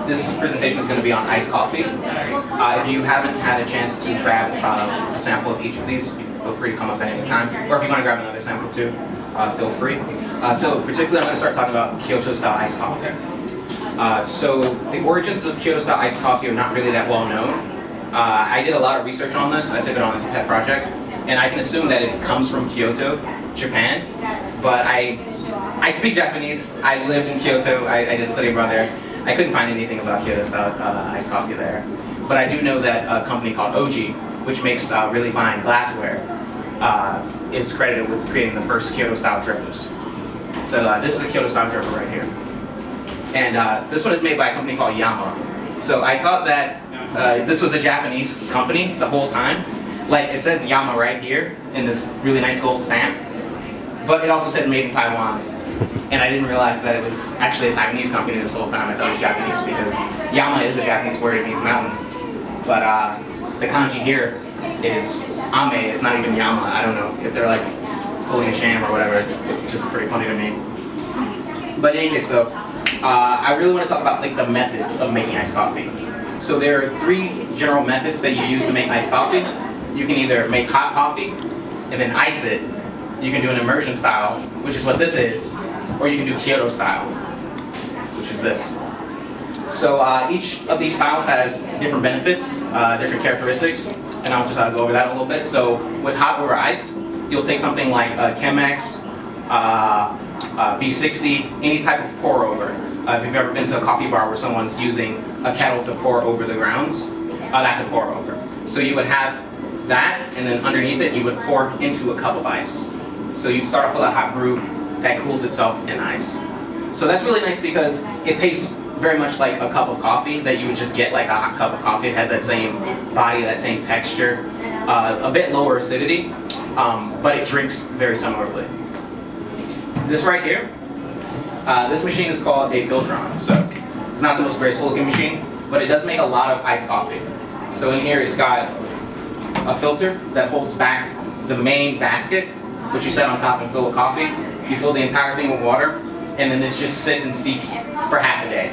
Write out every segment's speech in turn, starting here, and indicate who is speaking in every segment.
Speaker 1: this presentation is going to be on iced coffee. If you haven't had a chance to grab a sample of each of these, feel free to come up at any time. Or if you want to grab another sample too, feel free. So particularly I'm going to start talking about Kyoto style iced coffee. So the origins of Kyoto style iced coffee are not really that well known. I did a lot of research on this. I took it on as a pet project. And I can assume that it comes from Kyoto, Japan. But I speak Japanese. I lived in Kyoto. I did a study abroad there. I couldn't find anything about Kyoto style iced coffee there. But I do know that a company called Oji, which makes really fine glassware, is credited with creating the first Kyoto style drippers. So this is a Kyoto style dripper right here. And this one is made by a company called Yama. So I thought that this was a Japanese company the whole time. Like it says Yama right here in this really nice gold stamp. But it also says made in Taiwan. And I didn't realize that it was actually a Taiwanese company this whole time. I thought it was Japanese because Yama is a Japanese word, it means mountain. But the kanji here is Ame, it's not even Yama. I don't know if they're like pulling a sham or whatever, it's just pretty funny to me. But in any case though, I really want to talk about like the methods of making iced coffee. So there are 3 general methods that you use to make iced coffee. You can either make hot coffee and then ice it. You can do an immersion style, which is what this is, or you can do Kyoto style, which is this. So each of these styles has different benefits, different characteristics, and I'll just go over that a little bit. So with hot over iced, you'll take something like Chemex, V60, any type of pour over. If you've ever been to a coffee bar where someone's using a kettle to pour over the grounds, that's a pour over. So you would have that, and then underneath it you would pour into a cup of ice. So you'd start off with a hot brew that cools itself in ice. So that's really nice because it tastes very much like a cup of coffee that you would just get like a hot cup of coffee. It has that same body, that same texture, a bit lower acidity, but it drinks very similarly. This right here, this machine is called a Filtron. So it's not the most graceful looking machine, but it does make a lot of iced coffee. So in here it's got a filter that holds back the main basket, which you set on top and fill with coffee. You fill the entire thing with water, and then this just sits and steeps for half a day.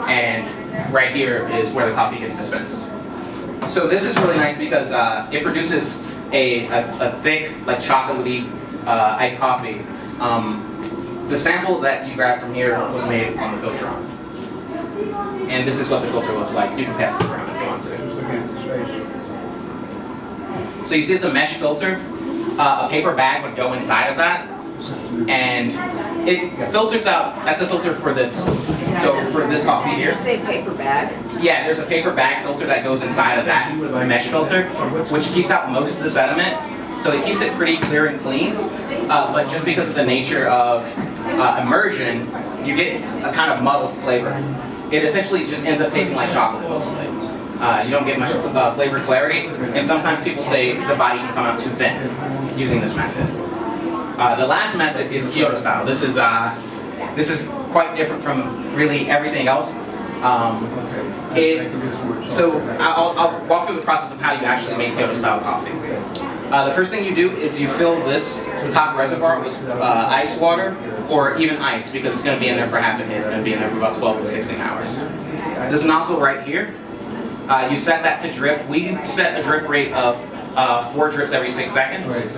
Speaker 1: And right here is where the coffee gets dispensed. So this is really nice because it produces a thick, like chocolatey iced coffee. The sample that you grabbed from here was made on the Filtron. And this is what the filter looks like. You can pass this around if you want to. So you see it's a mesh filter. A paper bag would go inside of that, and it filters out. That's a filter for this. So for this coffee here.
Speaker 2: You say paper bag?
Speaker 1: Yeah, there's a paper bag filter that goes inside of that mesh filter, which keeps out most of the sediment. So it keeps it pretty clear and clean. But just because of the nature of immersion, you get a kind of muddled flavor. It essentially just ends up tasting like chocolate mostly. You don't get much flavor clarity, and sometimes people say the body can come out too thin using this method. The last method is Kyoto style. This is quite different from really everything else. So I'll walk through the process of how you actually make Kyoto style coffee. The first thing you do is you fill this top reservoir with ice water, or even ice, because it's going to be in there for half a day. It's going to be in there for about 12 to 16 hours. This nozzle right here, you set that to drip. We set a drip rate of 4 drips every 6 seconds,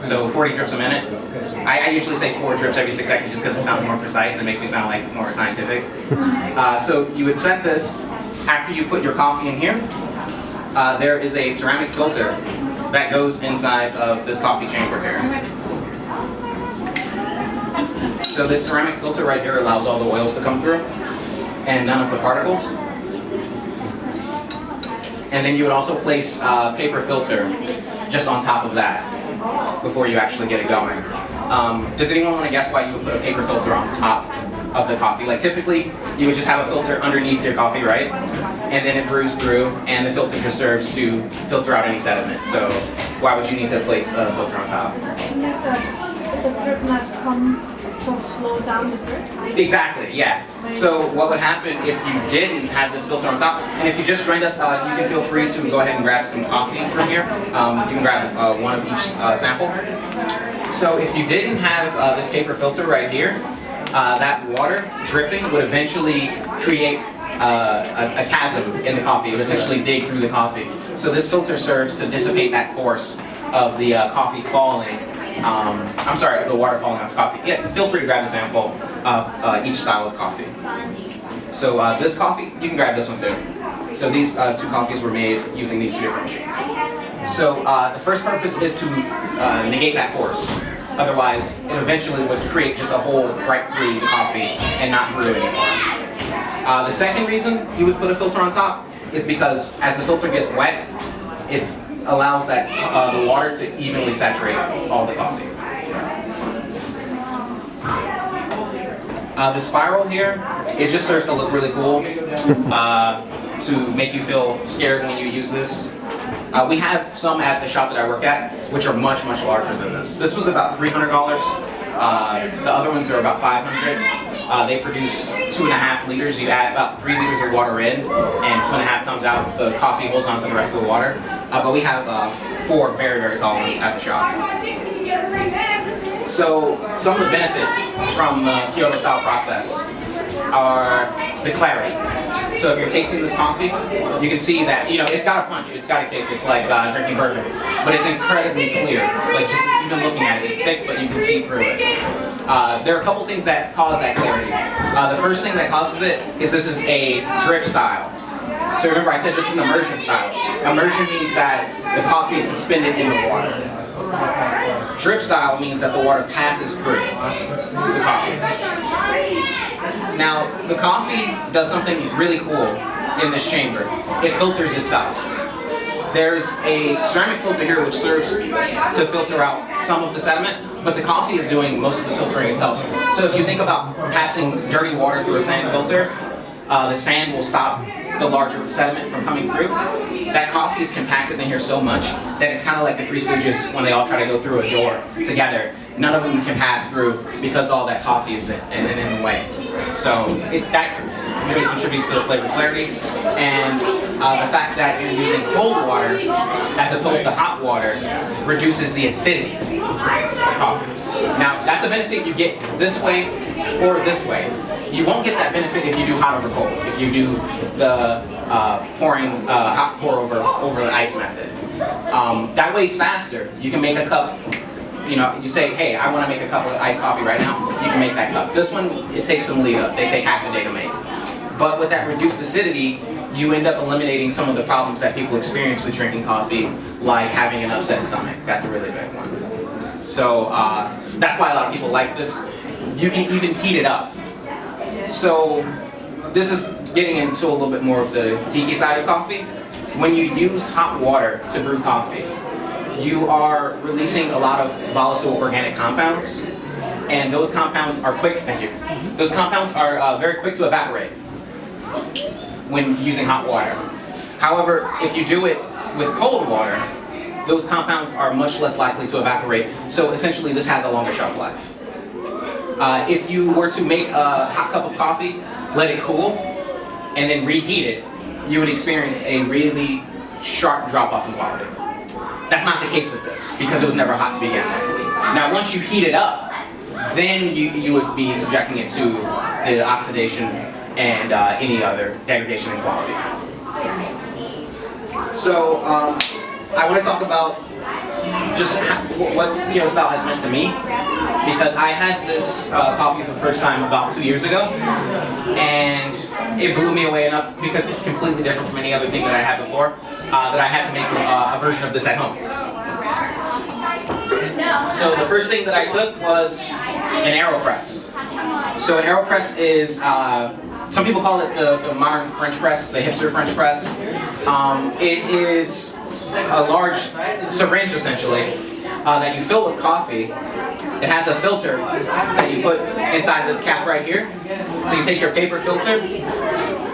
Speaker 1: so 40 drips a minute. I usually say 4 drips every 6 seconds just because it sounds more precise and it makes me sound like more scientific. So you would set this after you put your coffee in here. There is a ceramic filter that goes inside of this coffee chamber here. So this ceramic filter right here allows all the oils to come through and none of the particles. And then you would also place a paper filter just on top of that before you actually get it going. Does anyone want to guess why you would put a paper filter on top of the coffee? Like typically, you would just have a filter underneath your coffee, right? And then it brews through, and the filter just serves to filter out any sediment. So why would you need to place a filter on top?
Speaker 3: To make the drip not come, so slow down the drip?
Speaker 1: Exactly, yeah. So what would happen if you didn't have this filter on top? And if you just joined us, you can feel free to go ahead and grab some coffee from here. You can grab one of each sample. So if you didn't have this paper filter right here, that water dripping would eventually create a chasm in the coffee. It would essentially dig through the coffee. So this filter serves to dissipate that force of the coffee falling. I'm sorry, the water falling on its coffee. Yeah, feel free to grab a sample of each style of coffee. So this coffee, you can grab this one too. So these two coffees were made using these two different machines. So the first purpose is to negate that force. Otherwise, it eventually would create just a hole right through the coffee and not brew anymore. The second reason you would put a filter on top is because as the filter gets wet, it allows that the water to evenly saturate all the coffee. The spiral here, it just serves to look really cool, to make you feel scared when you use this. We have some at the shop that I work at, which are much, much larger than this. This was about $300. The other ones are about $500. They produce 2.5 liters. You add about 3 liters of water in, and 2.5 comes out. The coffee holds on to the rest of the water. But we have 4 very, very tall ones at the shop. So some of the benefits from the Kyoto style process are the clarity. So if you're tasting this coffee, you can see that, you know, it's got a punch, it's got a kick, it's like drinking bourbon, but it's incredibly clear. Like just even looking at it, it's thick, but you can see through it. There are a couple things that cause that clarity. The first thing that causes it is this is a drip style. So remember I said this is an immersion style. Immersion means that the coffee is suspended in the water. Drip style means that the water passes through the coffee. Now, the coffee does something really cool in this chamber. It filters itself. There's a ceramic filter here which serves to filter out some of the sediment, but the coffee is doing most of the filtering itself. So if you think about passing dirty water through a sand filter, the sand will stop the larger sediment from coming through. That coffee is compacted in here so much that it's kind of like the Three Stooges when they all try to go through a door together. None of them can pass through because all that coffee is in the way. So that really contributes to the flavor clarity. And the fact that you're using cold water as opposed to hot water reduces the acidity of coffee. Now, that's a benefit you get this way or this way. You won't get that benefit if you do hot over cold, if you do the pouring hot pour over the ice method. That way it's faster. You can make a cup, you know, you say, hey, I want to make a cup of iced coffee right now, you can make that cup. This one, it takes some lead up. They take half a day to make. But with that reduced acidity, you end up eliminating some of the problems that people experience with drinking coffee, like having an upset stomach. That's a really big one. So that's why a lot of people like this. You can even heat it up. So this is getting into a little bit more of the geeky side of coffee. When you use hot water to brew coffee, you are releasing a lot of volatile organic compounds, and those compounds are quick, thank you. Those compounds are very quick to evaporate when using hot water. However, if you do it with cold water, those compounds are much less likely to evaporate, so essentially this has a longer shelf life. If you were to make a hot cup of coffee, let it cool, and then reheat it, you would experience a really sharp drop-off in quality. That's not the case with this, because it was never hot to begin with. Now, once you heat it up, then you would be subjecting it to the oxidation and any other degradation in quality. So, I want to talk about just what Kyoto style has meant to me, because I had this coffee for the first time about 2 years ago, and it blew me away enough because it's completely different from any other thing that I had before, that I had to make a version of this at home. So the first thing that I took was an AeroPress. So an AeroPress is, some people call it the modern French press, the hipster French press. It is a large syringe essentially that you fill with coffee. It has a filter that you put inside this cap right here. So you take your paper filter,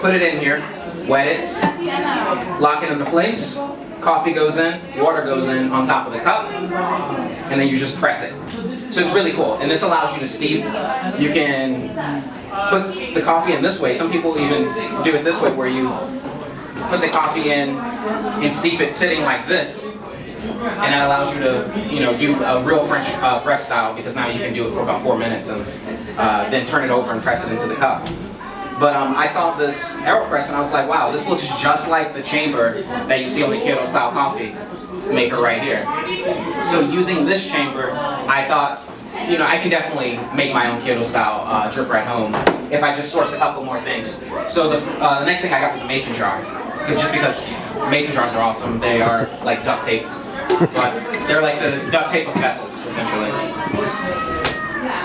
Speaker 1: put it in here, wet it, lock it into place. Coffee goes in, water goes in on top of the cup, and then you just press it. So it's really cool, and this allows you to steep. You can put the coffee in this way. Some people even do it this way, where you put the coffee in and steep it sitting like this, and that allows you to, do a real French press style, because now you can do it for about 4 minutes and then turn it over and press it into the cup. But I saw this AeroPress and I was like, wow, this looks just like the chamber that you see on the Kyoto style coffee maker right here. So using this chamber, I thought, you know, I can definitely make my own Kyoto style dripper at home if I just source a couple more things. So the next thing I got was a mason jar, just because mason jars are awesome. They are like duct tape, but they're like the duct tape of vessels, essentially.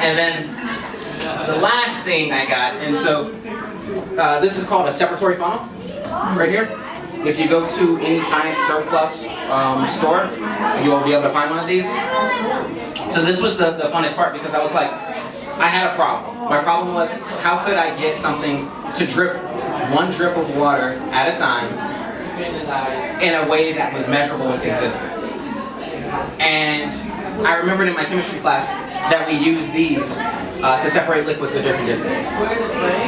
Speaker 1: And then the last thing I got, and so this is called a separatory funnel, right here. If you go to any science surplus store, you'll be able to find one of these. So this was the funnest part because I was like, I had a problem. My problem was, how could I get something to drip one drip of water at a time in a way that was measurable and consistent? And I remembered in my chemistry class that we use these to separate liquids at different distances.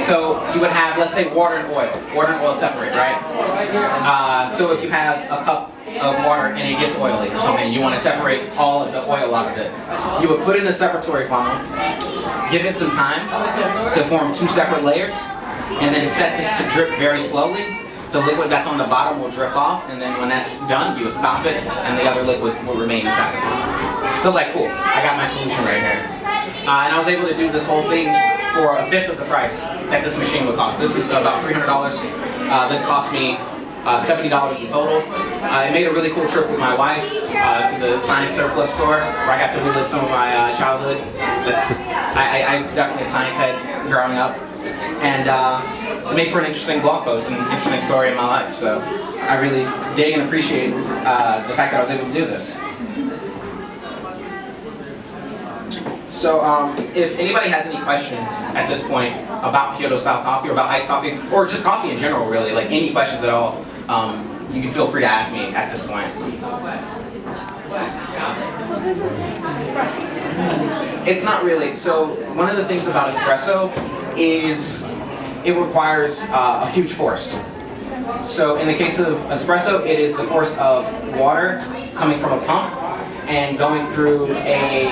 Speaker 1: So you would have, let's say, water and oil separate, right? So if you have a cup of water and it gets oily or something, you want to separate all of the oil out of it. You would put it in a separatory funnel, give it some time to form 2 separate layers, and then set this to drip very slowly. The liquid that's on the bottom will drip off, and then when that's done, you would stop it, and the other liquid will remain inside the funnel. So I was like, cool, I got my solution right here. And I was able to do this whole thing for 1/5 of the price that this machine would cost. This is about $300. This cost me $70 in total. I made a really cool trip with my wife to the science surplus store where I got to relive some of my childhood. I was definitely a science head growing up. And it made for an interesting blog post and an interesting story in my life. So I really dig and appreciate the fact that I was able to do this. So if anybody has any questions at this point about Kyoto style coffee or about iced coffee, or just coffee in general really, like any questions at all, you can feel free to ask me at this point.
Speaker 3: So this is espresso?
Speaker 1: It's not really. So one of the things about espresso is it requires a huge force. So in the case of espresso, it is the force of water coming from a pump and going through a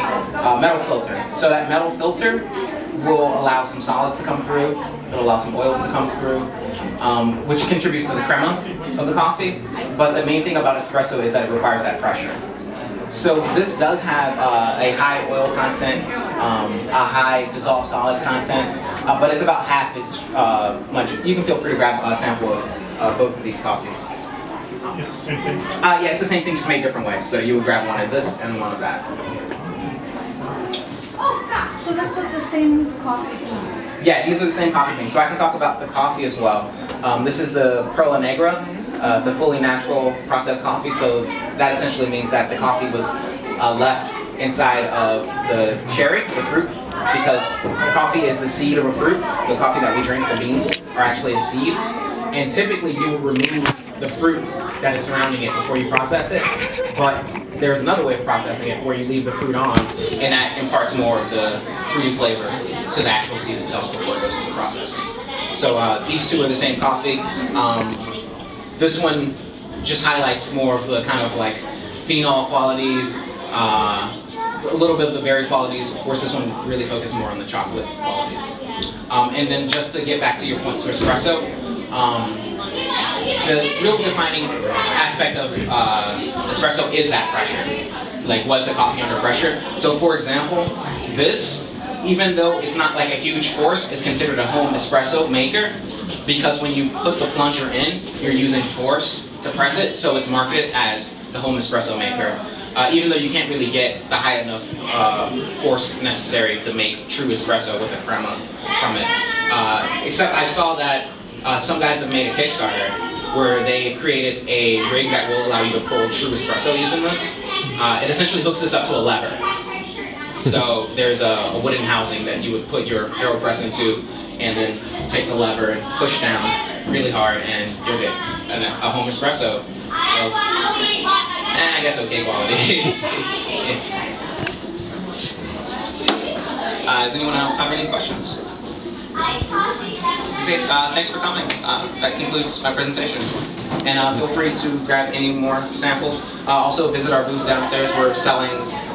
Speaker 1: metal filter. So that metal filter will allow some solids to come through, it'll allow some oils to come through, which contributes to the crema of the coffee. But the main thing about espresso is that it requires that pressure. So this does have a high oil content, a high dissolved solids content, but it's about half as much. You can feel free to grab a sample of both of these coffees.
Speaker 2: It's the same thing?
Speaker 1: Yeah, it's the same thing, just made different ways. So you would grab one of this and one of that.
Speaker 3: So this was the same coffee beans?
Speaker 1: Yeah, these are the same coffee beans. So I can talk about the coffee as well. This is the Perla Negra. It's a fully natural processed coffee, so that essentially means that the coffee was left inside of the cherry, the fruit, because coffee is the seed of a fruit. The coffee that we drink, the beans, are actually a seed. And typically you will remove the fruit that is surrounding it before you process it, but there's another way of processing it where you leave the fruit on, and that imparts more of the fruity flavor to the actual seed itself before it goes through the processing. So these two are the same coffee. This one just highlights more of the kind of like phenol qualities, a little bit of the berry qualities. Of course, this one really focuses more on the chocolate qualities. And then just to get back to your point to espresso, the real defining aspect of espresso is that pressure. Like, was the coffee under pressure? So for example, this, even though it's not like a huge force, is considered a home espresso maker, because when you put the plunger in, you're using force to press it, so it's marketed as the home espresso maker. Even though you can't really get the high enough force necessary to make true espresso with the crema from it. Except I saw that some guys have made a Kickstarter where they've created a rig that will allow you to pull true espresso using this. It essentially hooks this up to a lever. So there's a wooden housing that you would put your AeroPress into, and then take the lever and push down really hard, and you'll get a home espresso. So, I guess okay quality. Does anyone else have any questions? Okay, thanks for coming. That concludes my presentation. And feel free to grab any more samples. Also visit our booth downstairs. We're selling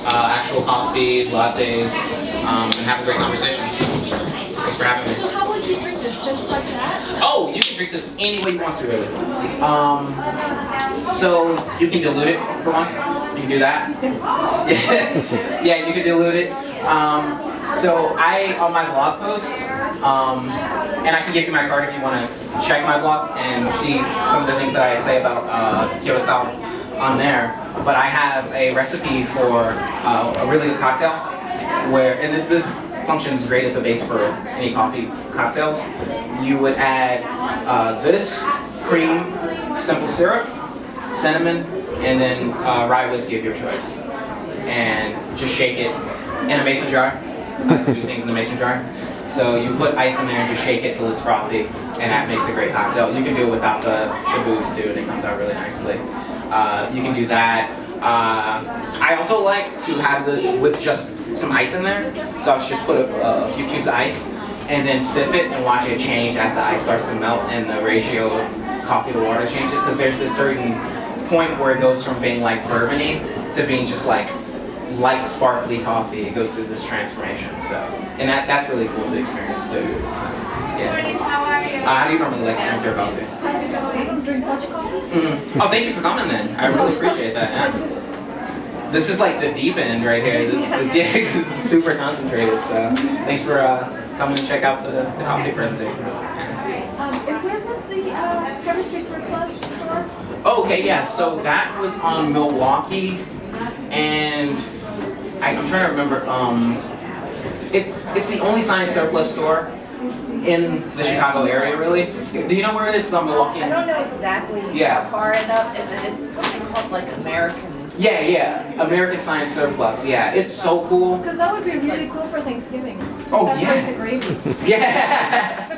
Speaker 1: actual coffee, lattes, and have a great conversation. So, thanks for having me.
Speaker 3: So how would you drink this? just like that?
Speaker 1: Oh, you can drink this any way you want to, really. So you can dilute it for one. You can do that. Yeah, you can dilute it. So on my blog post, and I can give you my card if you want to check my blog and see some of the things that I say about Kyoto style on there. But I have a recipe for a really good cocktail and this functions great as the base for any coffee cocktails. You would add this, cream, simple syrup, cinnamon, and then rye whiskey of your choice. And just shake it in a mason jar. I like to do things in a mason jar. So you put ice in there and just shake it till it's frothy, and that makes a great cocktail. You can do it without the booze too, and it comes out really nicely. You can do that. I also like to have this with just some ice in there. So I'll just put a few cubes of ice and then sip it and watch it change as the ice starts to melt and the ratio of coffee to water changes, because there's this certain point where it goes from being like bourbony to being just like light sparkly coffee. It goes through this transformation. So, and that's really cool to experience too. So, yeah. How do you normally like to drink your coffee?
Speaker 3: I don't drink much coffee.
Speaker 1: Mm-hmm. Oh, thank you for coming then. I really appreciate that. Yeah. This is like the deep end right here. This because it's super concentrated. So thanks for coming to check out the coffee presentation.
Speaker 3: And where was the chemistry surplus store?
Speaker 1: Oh, okay, yeah. So that was on Milwaukee, and I'm trying to remember. It's the only science surplus store in the Chicago area, really. Do you know where it is? It's on Milwaukee.
Speaker 4: I don't know exactly how far enough, and then it's something called like American.
Speaker 1: Yeah, American Science Surplus. Yeah, it's so cool.
Speaker 3: Because that would be really cool for Thanksgiving. Just
Speaker 1: Oh,
Speaker 3: separate
Speaker 1: yeah.
Speaker 3: the gravy.
Speaker 1: Yeah,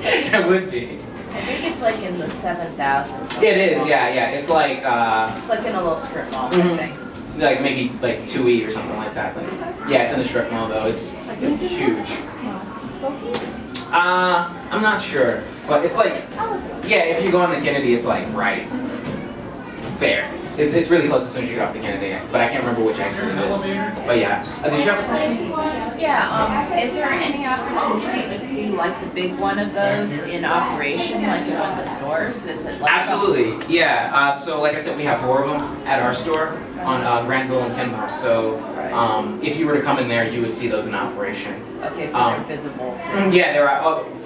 Speaker 1: it would be.
Speaker 4: I think it's like in the 7,000.
Speaker 1: It is. Yeah. It's like
Speaker 4: It's like in a little strip mall,
Speaker 1: Mhm.
Speaker 4: I think.
Speaker 1: like maybe like 2E or something like that. Like, yeah, it's in a strip mall though. It's huge.
Speaker 3: Skokie?
Speaker 1: I'm not sure, but it's like, yeah, if you go on the Kennedy, it's like right there. It's really close as soon as you get off the Kennedy, but I can't remember which exit it is. But yeah, did you have a question?
Speaker 4: Yeah, is there any opportunity to see like the big one of those in operation, like in one of the stores? Is it like
Speaker 1: Absolutely, yeah. So like I said, we have 4 of them at our store on Granville and Kenmore. So if you were to come in there, you would see those in operation.
Speaker 4: Okay, so they're visible too.
Speaker 1: Yeah, they're.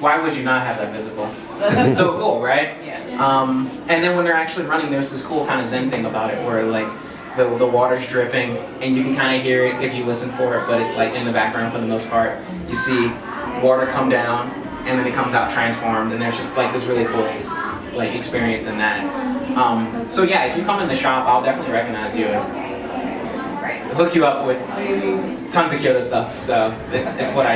Speaker 1: Why would you not have that visible? This is so cool, right?
Speaker 4: Yeah.
Speaker 1: And then when they're actually running, there's this cool kind of zen thing about it, where like the water's dripping, and you can kind of hear it if you listen for it, but it's like in the background for the most part. You see water come down, and then it comes out transformed, and there's just like this really cool like experience in that. So yeah, if you come in the shop, I'll definitely recognize you and hook you up with tons of Kyoto stuff. So it's what I